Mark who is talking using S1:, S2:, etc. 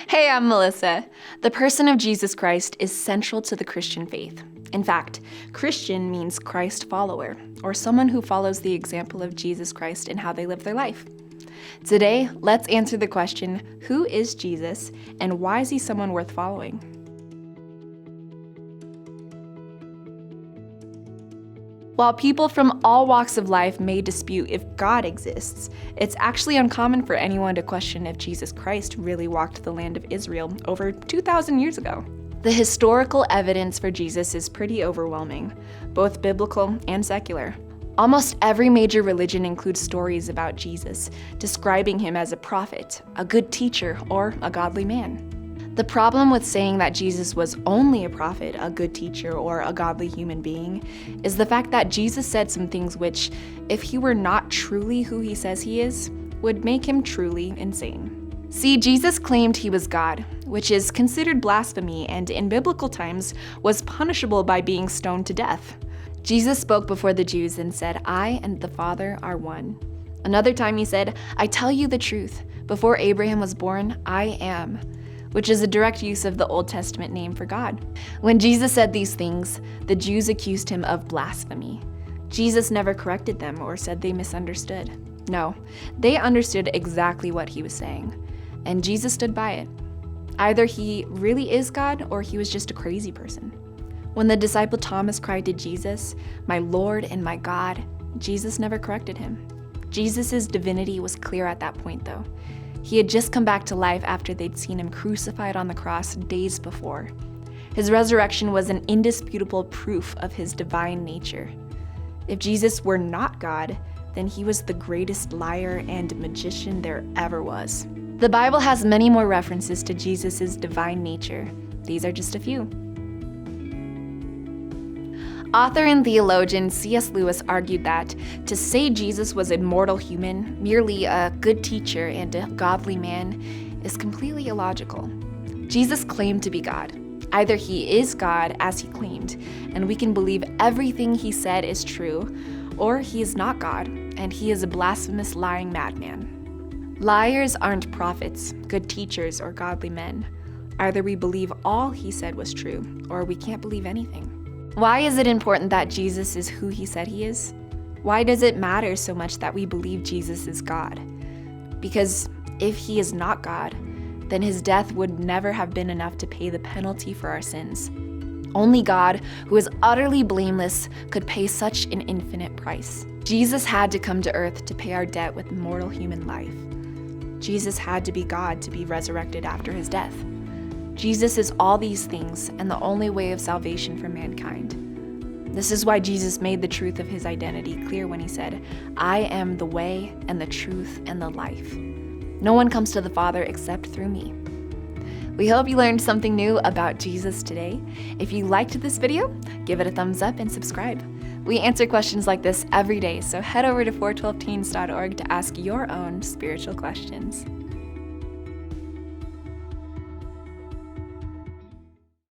S1: Hey, I'm Melissa. The person of Jesus Christ is central to the Christian faith. In fact, Christian means Christ follower, or someone who follows the example of Jesus Christ in how they live their life. Today, let's answer the question, who is Jesus, and why is he someone worth following? While people from all walks of life may dispute if God exists, it's actually uncommon for anyone to question if Jesus Christ really walked the land of Israel over 2,000 years ago. The historical evidence for Jesus is pretty overwhelming, both biblical and secular. Almost every major religion includes stories about Jesus, describing him as a prophet, a good teacher, or a godly man. The problem with saying that Jesus was only a prophet, a good teacher, or a godly human being is the fact that Jesus said some things which, if he were not truly who he says he is, would make him truly insane. See, Jesus claimed he was God, which is considered blasphemy and in biblical times was punishable by being stoned to death. Jesus spoke before the Jews and said, "I and the Father are one." Another time he said, "I tell you the truth, before Abraham was born, I am," which is a direct use of the Old Testament name for God. When Jesus said these things, the Jews accused him of blasphemy. Jesus never corrected them or said they misunderstood. No, they understood exactly what he was saying, and Jesus stood by it. Either he really is God or he was just a crazy person. When the disciple Thomas cried to Jesus, "My Lord and my God," Jesus never corrected him. Jesus' divinity was clear at that point, though. He had just come back to life after they'd seen him crucified on the cross days before. His resurrection was an indisputable proof of his divine nature. If Jesus were not God, then he was the greatest liar and magician there ever was. The Bible has many more references to Jesus' divine nature. These are just a few. Author and theologian C.S. Lewis argued that to say Jesus was a mortal human, merely a good teacher and a godly man, is completely illogical. Jesus claimed to be God. Either he is God, as he claimed, and we can believe everything he said is true, or he is not God, and he is a blasphemous, lying madman. Liars aren't prophets, good teachers, or godly men. Either we believe all he said was true, or we can't believe anything. Why is it important that Jesus is who he said he is? Why does it matter so much that we believe Jesus is God? Because if he is not God, then his death would never have been enough to pay the penalty for our sins. Only God, who is utterly blameless, could pay such an infinite price. Jesus had to come to earth to pay our debt with mortal human life. Jesus had to be God to be resurrected after his death. Jesus is all these things and the only way of salvation for mankind. This is why Jesus made the truth of his identity clear when he said, "I am the way and the truth and the life. No one comes to the Father except through me." We hope you learned something new about Jesus today. If you liked this video, give it a thumbs up and subscribe. We answer questions like this every day, so head over to 412teens.org to ask your own spiritual questions.